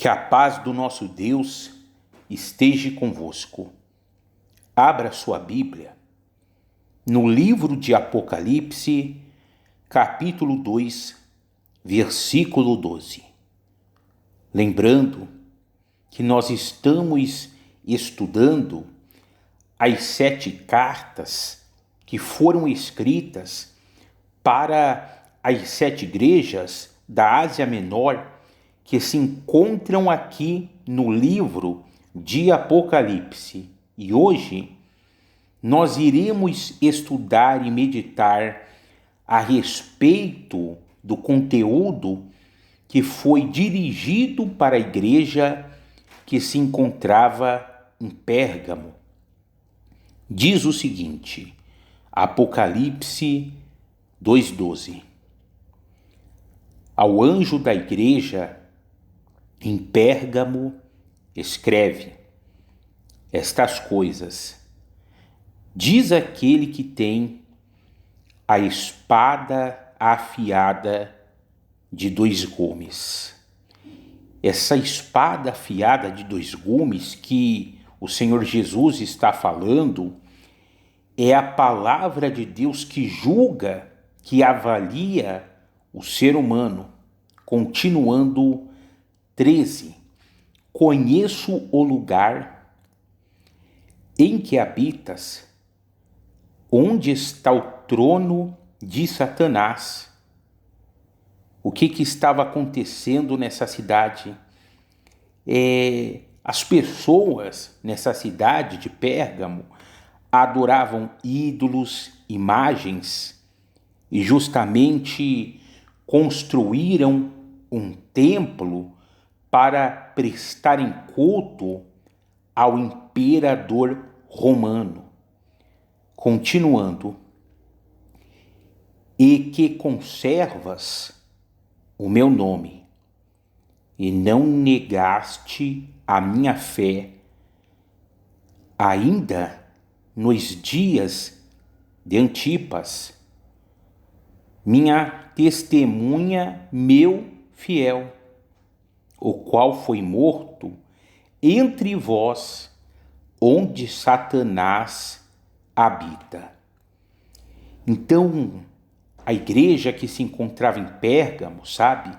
Que a paz do nosso Deus esteja convosco. Abra sua Bíblia no livro de Apocalipse, capítulo 2, versículo 12. Lembrando que nós estamos estudando as 7 cartas que foram escritas para as 7 igrejas da Ásia Menor que se encontram aqui no livro de Apocalipse. E hoje nós iremos estudar e meditar a respeito do conteúdo que foi dirigido para a igreja que se encontrava em Pérgamo. Diz o seguinte, Apocalipse 2:12. Ao anjo da igreja em Pérgamo escreve estas coisas. Diz aquele que tem a espada afiada de 2 gumes. Essa espada afiada de 2 gumes que o Senhor Jesus está falando é a palavra de Deus que julga, que avalia o ser humano. Continuando 13. Conheço o lugar em que habitas, onde está o trono de Satanás. O que estava acontecendo nessa cidade? As pessoas nessa cidade de Pérgamo adoravam ídolos, imagens, e justamente construíram um templo para prestarem culto ao imperador romano. Continuando, e que conservas o meu nome, e não negaste a minha fé, ainda nos dias de Antipas, minha testemunha, meu fiel, o qual foi morto entre vós, onde Satanás habita. Então, a igreja que se encontrava em Pérgamo, sabe?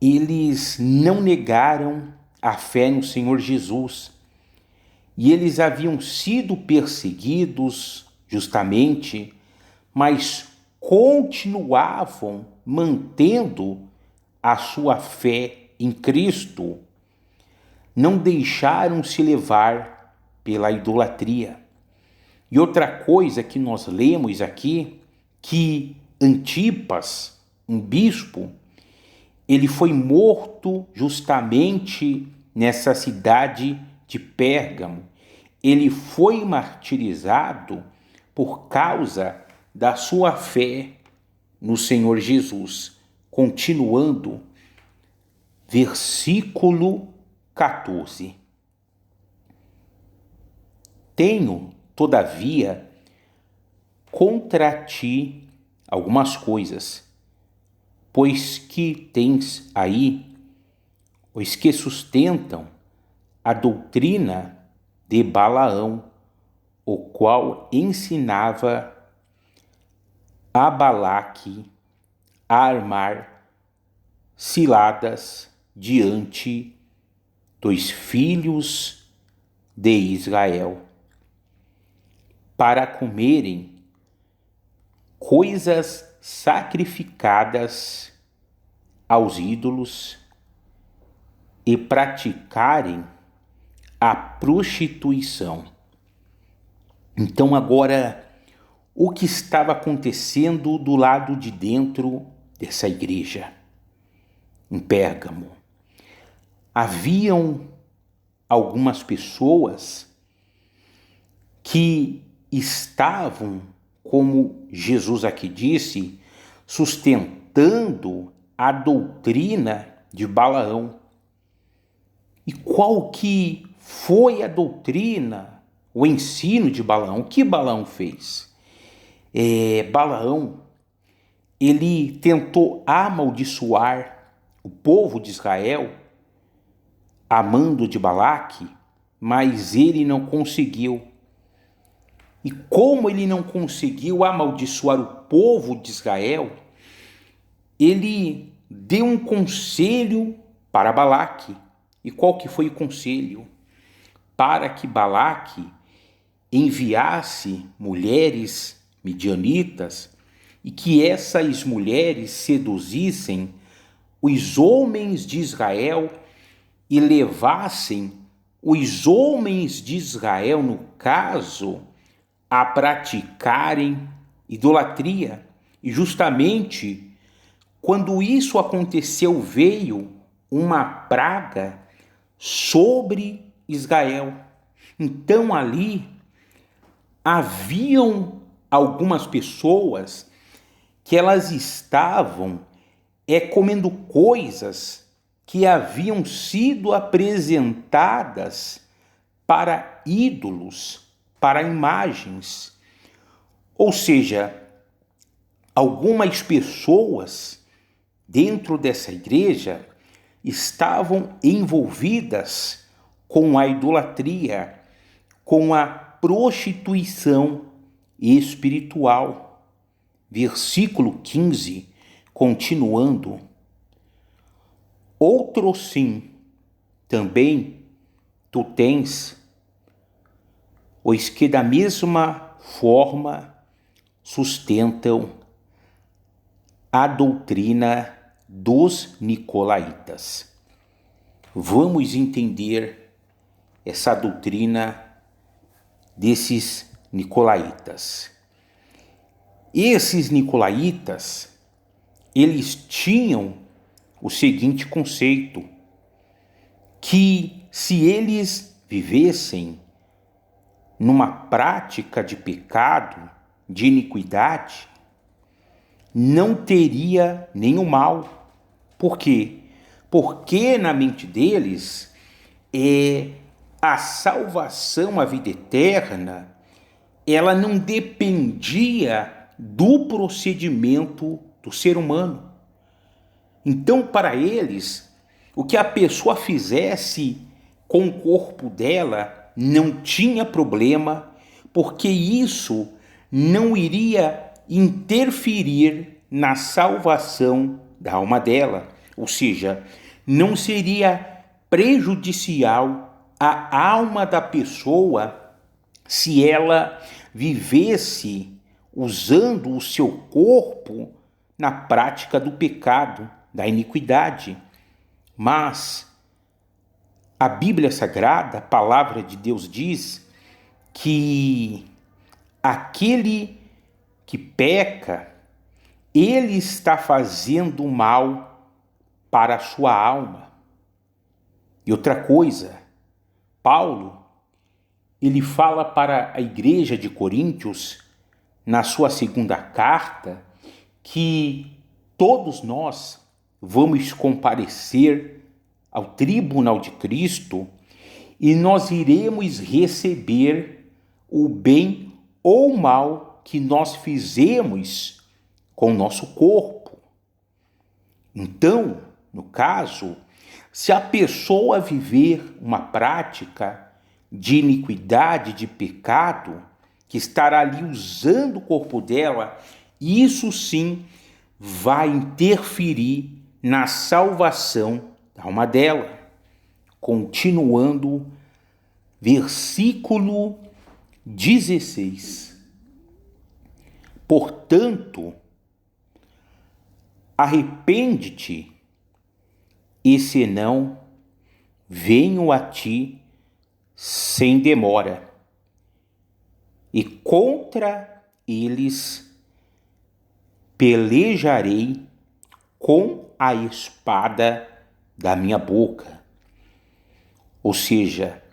Eles não negaram a fé no Senhor Jesus. E eles haviam sido perseguidos, justamente, mas continuavam mantendo a sua fé em Cristo. Não deixaram se levar pela idolatria. E outra coisa que nós lemos aqui, que Antipas, um bispo, ele foi morto justamente nessa cidade de Pérgamo. Ele foi martirizado por causa da sua fé no Senhor Jesus. Continuando, versículo 14. Tenho, todavia, contra ti algumas coisas, pois que tens aí os que sustentam a doutrina de Balaão, o qual ensinava a Balaque a armar ciladas diante dos filhos de Israel, para comerem coisas sacrificadas aos ídolos e praticarem a prostituição. Então agora, o que estava acontecendo do lado de dentro dessa igreja, em Pérgamo? Haviam algumas pessoas que estavam, como Jesus aqui disse, sustentando a doutrina de Balaão. E qual que foi a doutrina, o ensino de Balaão? O que Balaão fez? Balaão, ele tentou amaldiçoar o povo de Israel amando de Balaque, mas ele não conseguiu. E como ele não conseguiu amaldiçoar o povo de Israel, ele deu um conselho para Balaque. E qual que foi o conselho? Para que Balaque enviasse mulheres midianitas e que essas mulheres seduzissem os homens de Israel e levassem os homens de Israel, no caso, a praticarem idolatria. E justamente quando isso aconteceu, veio uma praga sobre Israel. Então ali haviam algumas pessoas que elas estavam comendo coisas que haviam sido apresentadas para ídolos, para imagens. Ou seja, algumas pessoas dentro dessa igreja estavam envolvidas com a idolatria, com a prostituição espiritual. Versículo 15, continuando. Outro sim, também tu tens, os que da mesma forma sustentam a doutrina dos nicolaítas. Vamos entender essa doutrina desses nicolaítas. Esses nicolaítas, eles tinham o seguinte conceito, que se eles vivessem numa prática de pecado, de iniquidade, não teria nenhum mal. Por quê? Porque na mente deles a salvação, a vida eterna, ela não dependia do procedimento do ser humano. Então, para eles, o que a pessoa fizesse com o corpo dela não tinha problema, porque isso não iria interferir na salvação da alma dela. Ou seja, não seria prejudicial à alma da pessoa se ela vivesse usando o seu corpo na prática do pecado, da iniquidade. Mas a Bíblia Sagrada, a palavra de Deus diz que aquele que peca, ele está fazendo mal para a sua alma. E outra coisa, Paulo, ele fala para a igreja de Coríntios, na sua segunda carta, que todos nós vamos comparecer ao tribunal de Cristo e nós iremos receber o bem ou o mal que nós fizemos com o nosso corpo. Então, no caso, se a pessoa viver uma prática de iniquidade, de pecado, que estará ali usando o corpo dela, isso sim vai interferir na salvação da alma dela. Continuando, versículo 16. Portanto, arrepende-te, e senão venho a ti sem demora, e contra eles pelejarei com a espada da minha boca. Ou seja,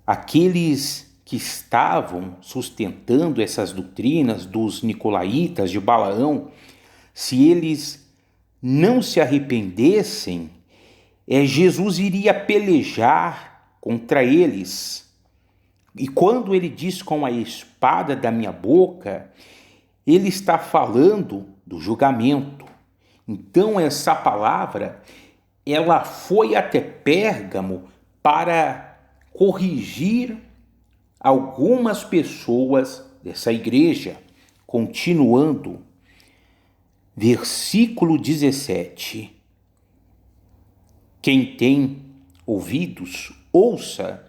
aqueles que estavam sustentando essas doutrinas dos nicolaítas de Balaão, se eles não se arrependessem, Jesus iria pelejar contra eles. E quando ele diz com a espada da minha boca, ele está falando do julgamento. Então essa palavra, ela foi até Pérgamo para corrigir algumas pessoas dessa igreja. Continuando, versículo 17. Quem tem ouvidos, ouça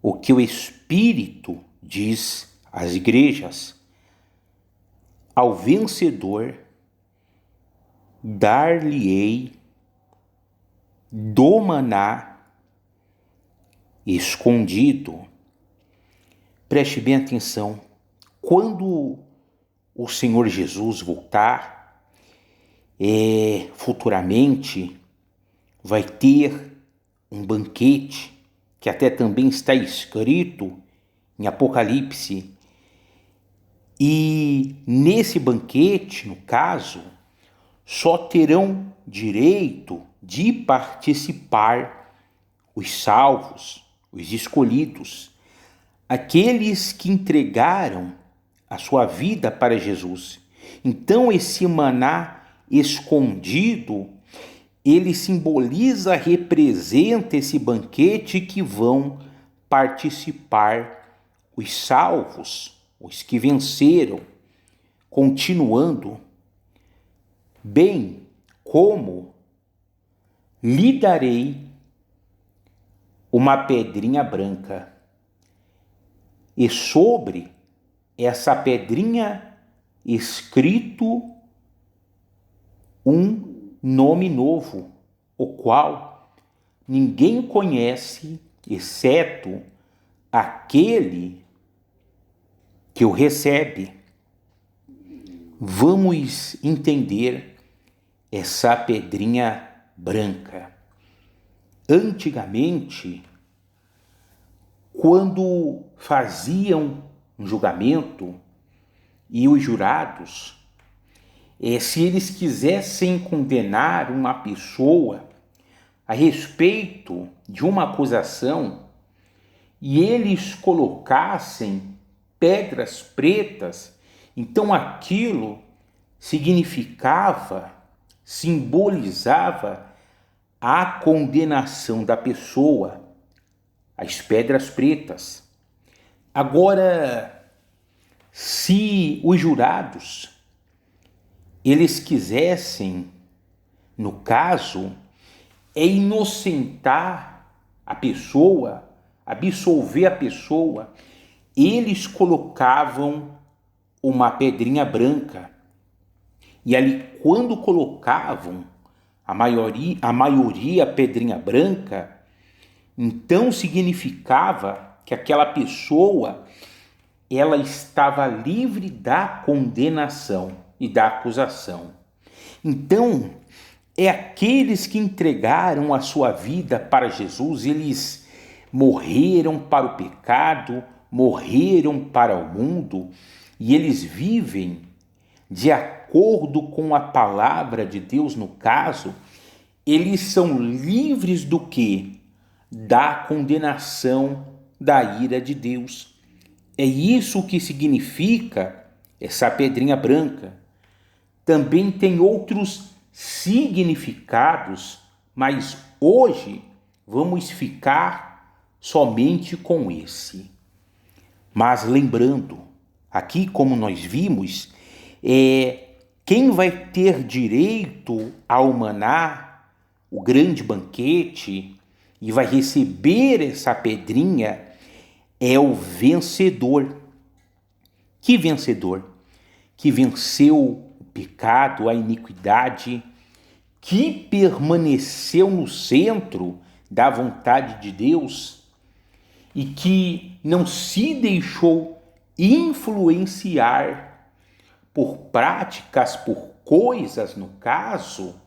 o que o Espírito diz às igrejas. Ao vencedor dar-lhe-ei do maná escondido. Preste bem atenção. Quando o Senhor Jesus voltar, futuramente vai ter um banquete, que até também está escrito em Apocalipse. E nesse banquete, no caso, só terão direito de participar os salvos, os escolhidos, aqueles que entregaram a sua vida para Jesus. Então esse maná escondido, ele simboliza, representa esse banquete que vão participar os salvos, os que venceram. Continuando, bem como lhe darei uma pedrinha branca, e sobre essa pedrinha escrito um nome novo, o qual ninguém conhece, exceto aquele que o recebe. Vamos entender essa pedrinha branca. Antigamente, quando faziam um julgamento e os jurados, se eles quisessem condenar uma pessoa a respeito de uma acusação e eles colocassem pedras pretas, então aquilo significava, simbolizava a condenação da pessoa, as pedras pretas. Agora, se os jurados eles quisessem, no caso, inocentar a pessoa, absolver a pessoa, eles colocavam uma pedrinha branca. E ali, quando colocavam a maioria pedrinha branca, então significava que aquela pessoa ela estava livre da condenação e da acusação. Então, aqueles que entregaram a sua vida para Jesus, eles morreram para o pecado, morreram para o mundo, e eles vivem de acordo com a palavra de Deus. No caso, eles são livres do quê? Da condenação, da ira de Deus. É isso que significa essa pedrinha branca. Também tem outros significados, mas hoje vamos ficar somente com esse. Mas lembrando, aqui como nós vimos, quem vai ter direito ao maná, o grande banquete, e vai receber essa pedrinha, é o vencedor. Que vencedor? Que venceu o pecado, a iniquidade, que permaneceu no centro da vontade de Deus e que não se deixou influenciar por práticas, por coisas, no caso,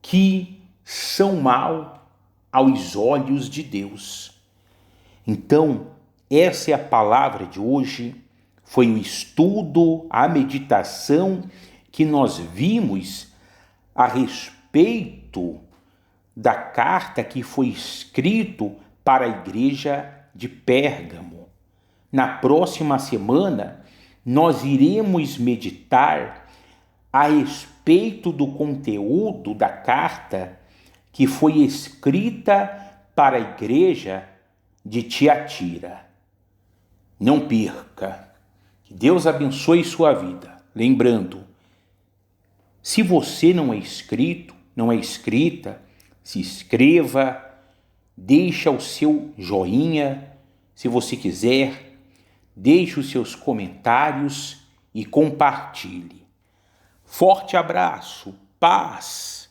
que são mal aos olhos de Deus. Então, essa é a palavra de hoje. Foi o estudo, a meditação que nós vimos a respeito da carta que foi escrito para a igreja de Pérgamo. Na próxima semana, nós iremos meditar a respeito do conteúdo da carta que foi escrita para a igreja de Tiatira. Não perca. Que Deus abençoe sua vida. Lembrando, se você não é inscrito, não é inscrita, se inscreva, deixa o seu joinha, se você quiser, deixe os seus comentários e compartilhe. Forte abraço, paz!